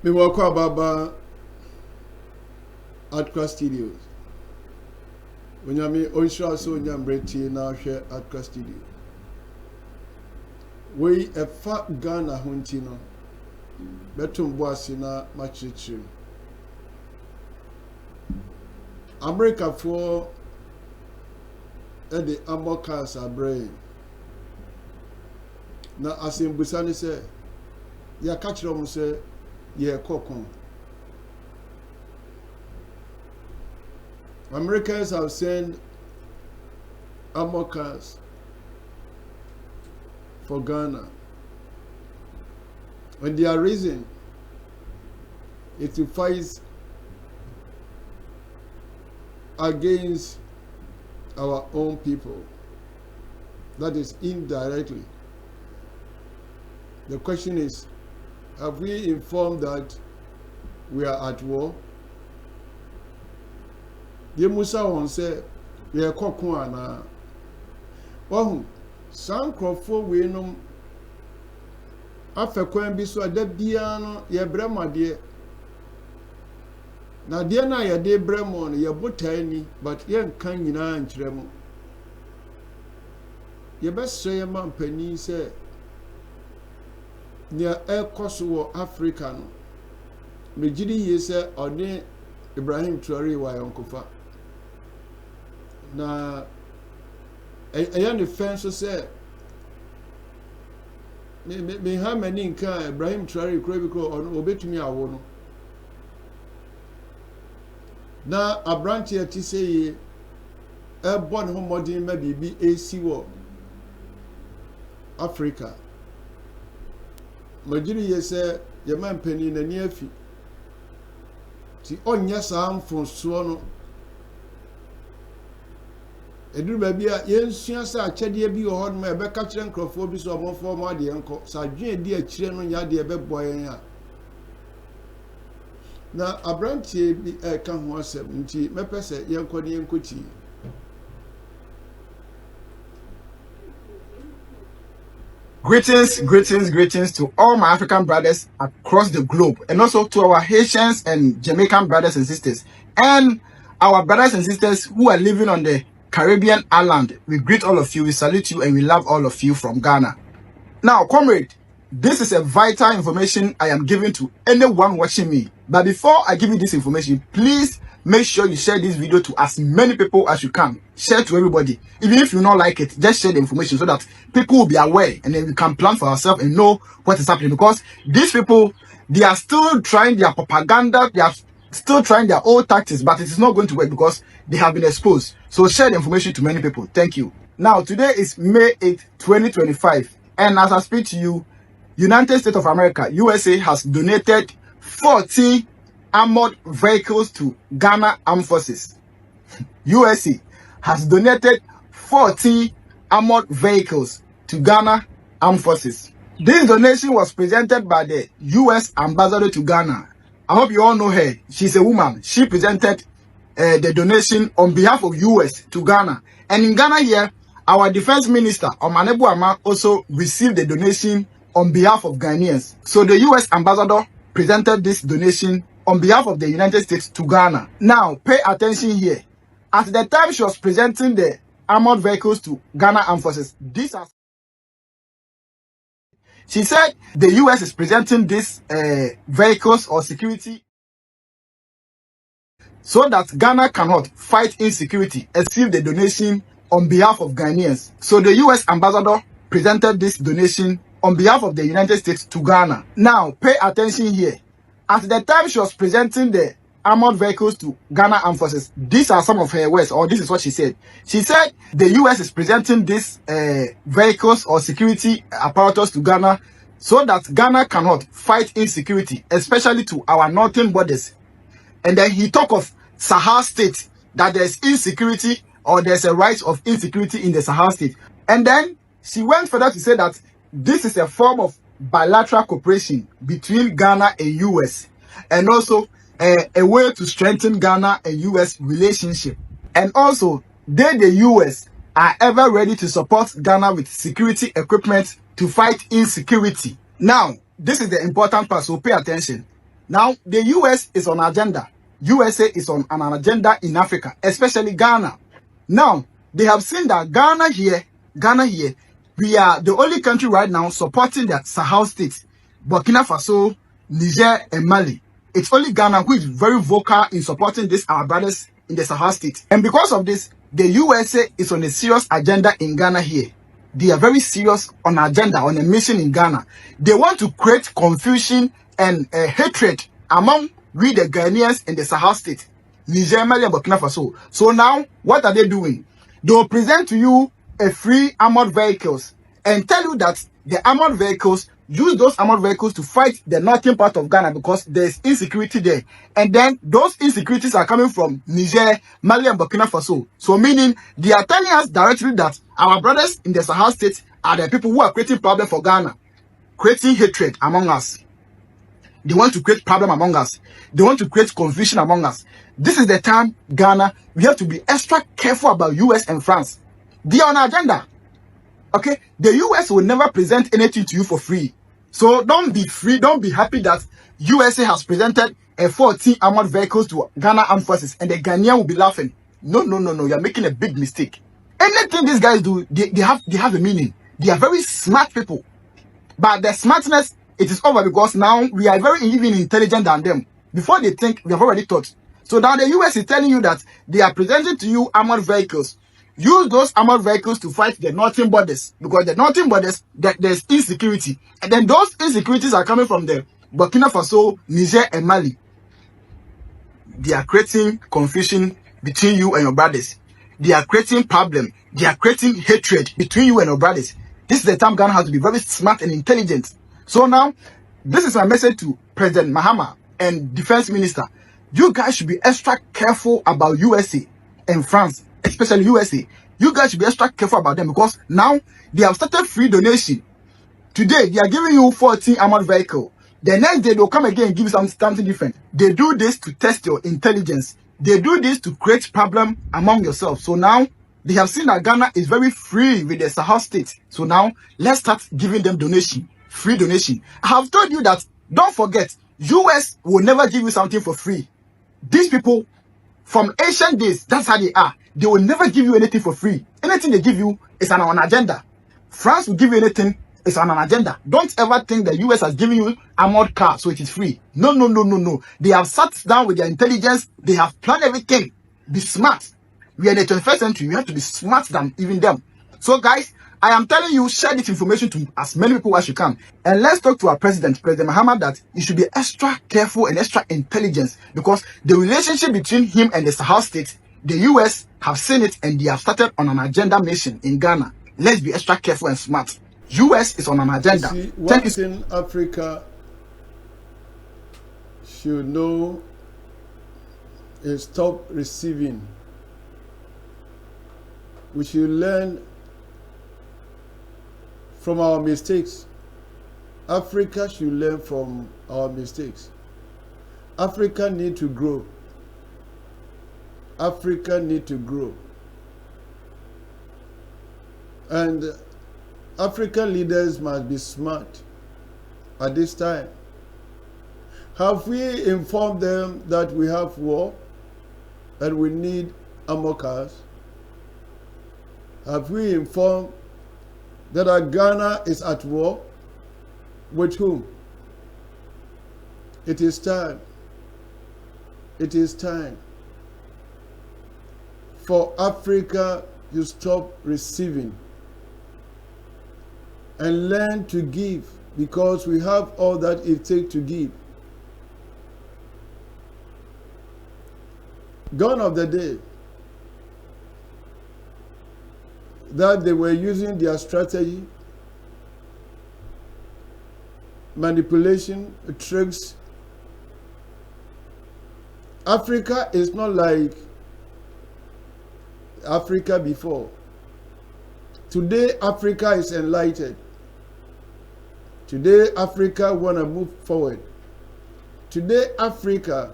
Me walk about Adkwart Studios. When you mean onshore so you breti now share Adkwart Studios. We a fat Ghana huntino. Betum boasina machichi. America for the armoured cars are brain. Now as in Busani say, ya catch them say, yeah, cockon. Americans have sent armoured cars for Ghana. When their reason is to fight against our own people. That is indirectly. The question is, have we informed that we are at war? The Musa won say, we are kokwana. Wahu, some crofo we no after kwan bi so adabiano ye brema de. Na de na ye de bremo no ye botani but ye nkan nyina nkyerɛ mo. Ye bɛsɛ ye man pani sɛ nya ekoso wɔ Africa no. Mejidi ye sɛ ɔne Ibrahim Traore wa yonkofa. Na ɛyɛ ne fɛn so sɛ me ha mani nka Ibrahim Traore kura bi kura ɔno obetumi awo no. Na abranche ati sɛ ɛbɔ ne ho modern ma bibi AC wɔ Africa. Majiri ye sɛ ye man pani na ni afi. Ti onya saa mfonso no. Eduru ba bia ye nsua sɛ akyɛde bi wɔ hɔ no ma ɛbɛka kyerɛ nkrɔfo bi so ɔmɔfo ɔmɔ ade nkɔ. Sa dwen di akyire no nya de ɛbɛbɔ yɛn a. Na abranche bi ɛka ho asɛm nti mɛpɛ sɛ yɛnkɔ ne yɛnkɔti. Greetings to all my African brothers across the globe, and also to our Haitians and Jamaican brothers and sisters, and our brothers and sisters who are living on the Caribbean island. We greet all of you, we salute you, and we love all of you from Ghana. Now, comrade, this is a vital information I am giving to anyone watching me. But before I give you this information, please make sure you share this video to as many people as you can. Share to everybody. Even if you don't like it, just share the information so that people will be aware and then we can plan for ourselves and know what is happening. Because these people, they are still trying their propaganda, they are still trying their old tactics, but it is not going to work because they have been exposed. So share the information to many people. Thank you. Now, today is May 8th, 2025. And as I speak to you, United States of America, USA, has donated 40 armored vehicles to Ghana Armed Forces. USA has donated 40 armored vehicles to Ghana Armed Forces. This donation was presented by the US ambassador to Ghana. I hope you all know her. She's a woman. She presented the donation on behalf of US to Ghana. And in Ghana here, our defense minister, Omanebu Ama, also received the donation on behalf of Ghanaians. So the US ambassador presented this donation on behalf of the United States to Ghana. Now, pay attention here. At the time she was presenting the armored vehicles to Ghana Armed Forces, she said the US is presenting these vehicles or security so that Ghana cannot fight insecurity, receive the donation on behalf of Ghanaians. So the US ambassador presented this donation on behalf of the United States to Ghana. Now, pay attention here. At the time she was presenting the armored vehicles to Ghana Armed Forces, these are some of her words, or this is what she said. She said the US is presenting these vehicles or security apparatus to Ghana so that Ghana cannot fight insecurity, especially to our northern borders. And then he talked of Sahel state, that there's insecurity or there's a rise of insecurity in the Sahel state. And then she went further to say that this is a form of bilateral cooperation between Ghana and US, and also a way to strengthen Ghana and US relationship. And also, the US are ever ready to support Ghana with security equipment to fight insecurity. Now, this is the important part, so pay attention. Now, the US is on agenda. USA is on an agenda in Africa, especially Ghana. Now, they have seen that Ghana here, we are the only country right now supporting the Sahel states, Burkina Faso, Niger, and Mali. It's only Ghana who is very vocal in supporting this, our brothers in the Sahel states. And because of this, the USA is on a serious agenda in Ghana here. They are very serious on agenda, on a mission in Ghana. They want to create confusion and hatred among we the Ghanaians in the Sahel state, Niger, Mali, and Burkina Faso. So now, what are they doing? They will present to you a free armored vehicles and tell you that the armored vehicles, use those armored vehicles to fight the northern part of Ghana because there's insecurity there. And then those insecurities are coming from Niger, Mali, and Burkina Faso. So meaning they are telling us directly that our brothers in the Sahel states are the people who are creating problem for Ghana, creating hatred among us. They want to create problem among us. They want to create confusion among us. This is the time, Ghana, we have to be extra careful about US and France. They are on agenda. Okay, the US will never present anything to you for free. So don't be free, don't be happy that USA has presented a 14 armored vehicles to Ghana Armed Forces and the Ghanaian will be laughing. No, you're making a big mistake. Anything these guys do, they have a meaning. They are very smart people. But the smartness, it is over because now we are very even intelligent than them. Before they think, we have already thought. So now the US is telling you that they are presenting to you armored vehicles. Use those armored vehicles to fight the northern borders because the northern borders, there's insecurity. And then those insecurities are coming from the Burkina Faso, Niger, and Mali. They are creating confusion between you and your brothers. They are creating problem. They are creating hatred between you and your brothers. This is the time Ghana has to be very smart and intelligent. So now, this is my message to President Mahama and Defense Minister. You guys should be extra careful about USA and France, especially USA. You guys should be extra careful about them because now they have started free donation. Today, they are giving you 14 armored vehicles. The next day, they'll come again and give you something different. They do this to test your intelligence. They do this to create problem among yourselves. So now, they have seen that Ghana is very free with the Sahel states. So now, let's start giving them donation, free donation. I have told you that, don't forget, US will never give you something for free. These people, from ancient days, that's how they are. They will never give you anything for free. Anything they give you is on an agenda. France will give you anything, it's on an agenda. Don't ever think the US has given you armored car, so it is free. No. They have sat down with their intelligence. They have planned everything. Be smart. We are in the 21st century. We have to be smart than even them. So guys, I am telling you, share this information to as many people as you can. And let's talk to our president, President Mahama, that you should be extra careful and extra intelligent because the relationship between him and the Sahel states, the US have seen it and they have started on an agenda mission in Ghana. Let's be extra careful and smart. US is on an agenda. See, one thing Africa should know is stop receiving. We should learn from our mistakes. Africa should learn from our mistakes. Africa need to grow. Africa need to grow. And African leaders must be smart at this time. Have we informed them that we have war and we need armor cars? Have we informed that our Ghana is at war? With whom? It is time. It is time for Africa to stop receiving and learn to give, because we have all that it takes to give. Gone of the day that they were using their strategy, manipulation, tricks. Africa is not like Africa before. Today, Africa is enlightened. Today, Africa want to move forward. Today, Africa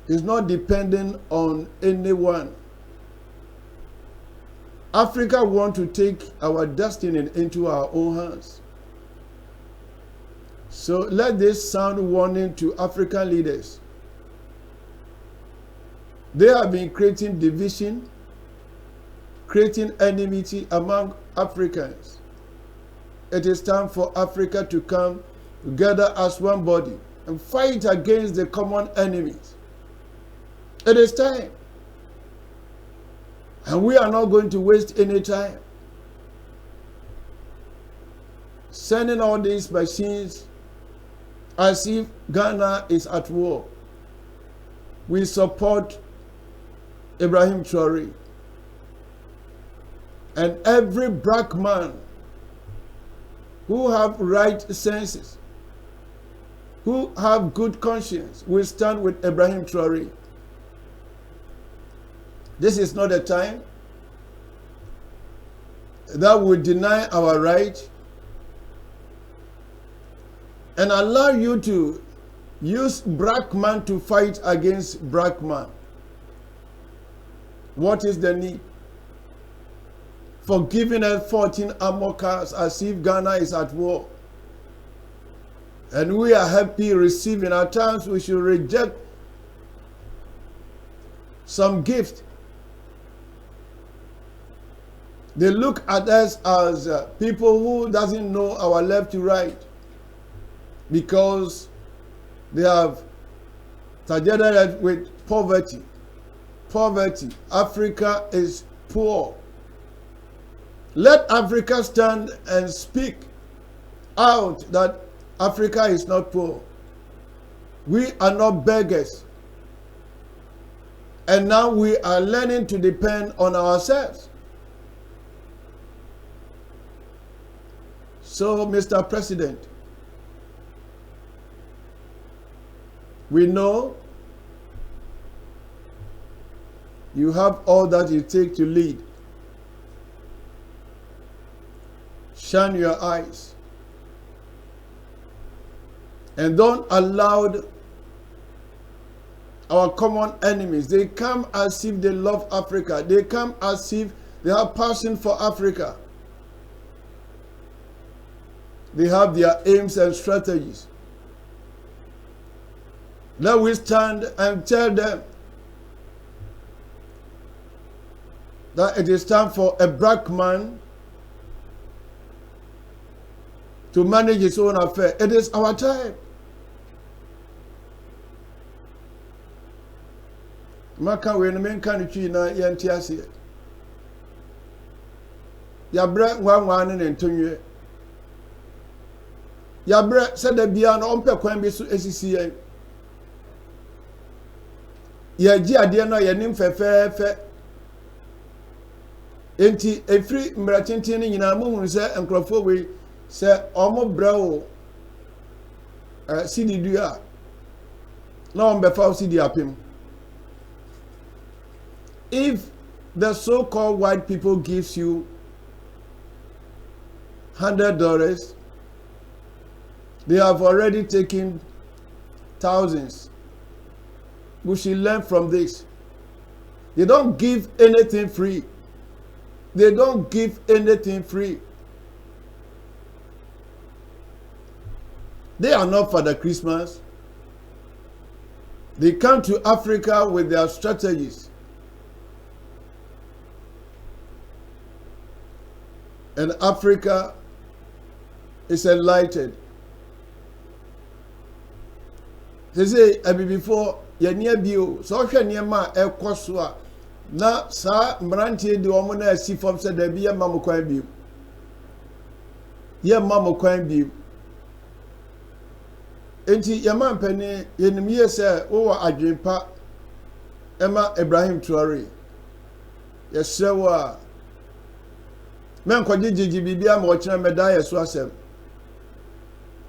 is not dependent on anyone. Africa want to take our destiny into our own hands. So let this sound warning to African leaders. They have been creating division, creating enmity among Africans. It is time for Africa to come together as one body and fight against the common enemies. It is time. And we are not going to waste any time sending all these machines as if Ghana is at war. We support Ibrahim Traore and every black man who have right senses, who have good conscience, will stand with Ibrahim Traore. This is not a time that will deny our right and allow you to use black man to fight against black man. What is the need for giving us 14 armor cars as if Ghana is at war? And we are happy receiving. At times we should reject some gift. They look at us as people who doesn't know our left to right, because they have targeted us with poverty. Poverty. Africa is poor. Let Africa stand and speak out that Africa is not poor. We are not beggars. And now we are learning to depend on ourselves. So, Mr. President, we know you have all that it takes to lead. Shine your eyes and don't allow our common enemies. They come as if they love Africa. They come as if they have passion for Africa. They have their aims and strategies. Let we stand and tell them that it is time for a black man to manage his own affair. It is our time. Maka we no men kan twi na yenti ase. Ya bra nwan ne ntonwe. Ya bra se da bia no ompe kwan bi so esisi yen. Ya ji ade no ye nim fefefe. Enti efri mbratintin ni nyina mo hu se enkrofo we se omo bra o sidi dua na ombe fa sidi apim. If the so-called white people gives you $100, they have already taken thousands. We should learn from this. They don't give anything free. They don't give anything free. They are not for the Christmas. They come to Africa with their strategies. And Africa is enlightened. They say, before, near bio, so near ma air cosua. Na sa mrantie de omona asi fam se da bi ye mamo kwan bi. Ye mamo kwan bi. Enti ye man pani ye nim ye se wo wa adwenpa ema Ibrahim Traore. Ye sewa men kwaje jiji bibia ma ochina meda ye so asem.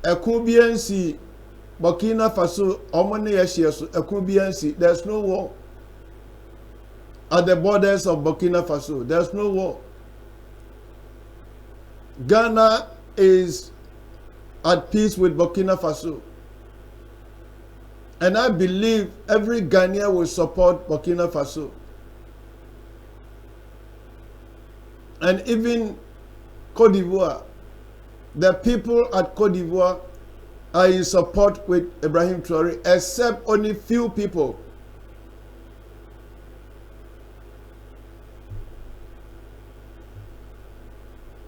Ekun bi ansi Burkina Faso omone ye hye so ekun bi ansi. There's no war. At the borders of Burkina Faso, there's no war. Ghana is at peace with Burkina Faso. And I believe every Ghanaian will support Burkina Faso. And even Cote d'Ivoire, the people at Cote d'Ivoire are in support with Ibrahim Traore, except only few people.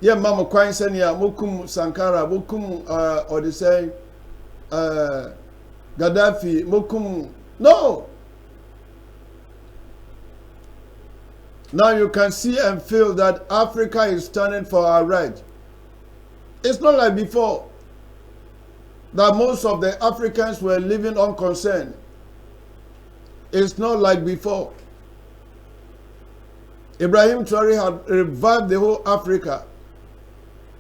Yeah, Mama Kwan Senia, Mokum Sankara, Mokum or the say Gaddafi, Mokum. No. Now you can see and feel that Africa is standing for our right. It's not like before that most of the Africans were living unconcerned. It's not like before. Ibrahim Traore had revived the whole Africa.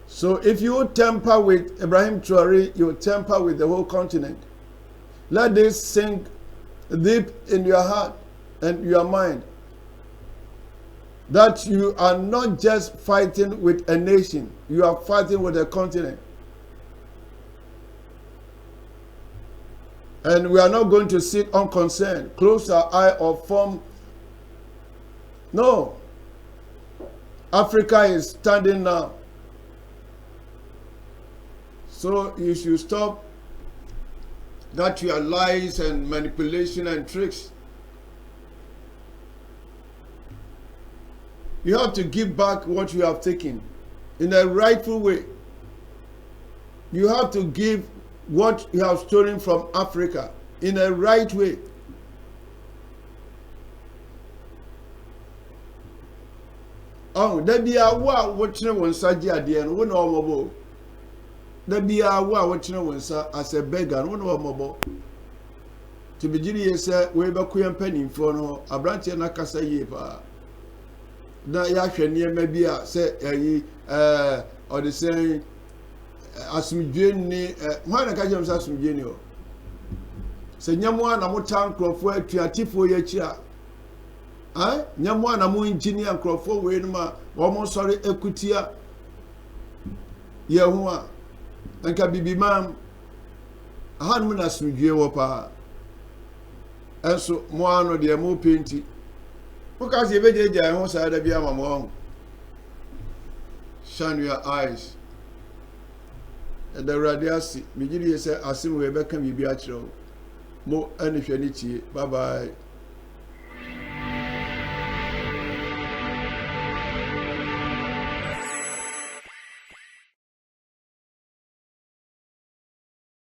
So if you tamper with Ibrahim Traore, you tamper with the whole continent. Let this sink deep in your heart and your mind, that you are not just fighting with a nation, you are fighting with a continent. And we are not going to sit unconcerned, close our eye or form. No. Africa is standing now. So you should stop that your lies and manipulation and tricks. You have to give back what you have taken in a rightful way. You have to give what you have stolen from Africa in a right way. Oh, there be a war watching one side and one or mobile. There be a war watching one as a beggar, one or mobile. To be genius, we back and penny for no a branch and a cassa yepa. Na yahwe niema bi a se or the saying asumdwe ni hwana ka jem asumdwe ni o se nyamo na mo tankrofo atuatifo ye chi a nyamo na mo engineer nkrofo we no ma wo mo sori ekutia ye ho a nka bibimam han mo na asumdwe wo pa enso mo ano de mo penti. Because you beje jai ho sa da bia mamo. Shine your eyes. The radiasi. Migiri say asim we be kan bibi a kiro. Mo ani hwani tie. Bye bye.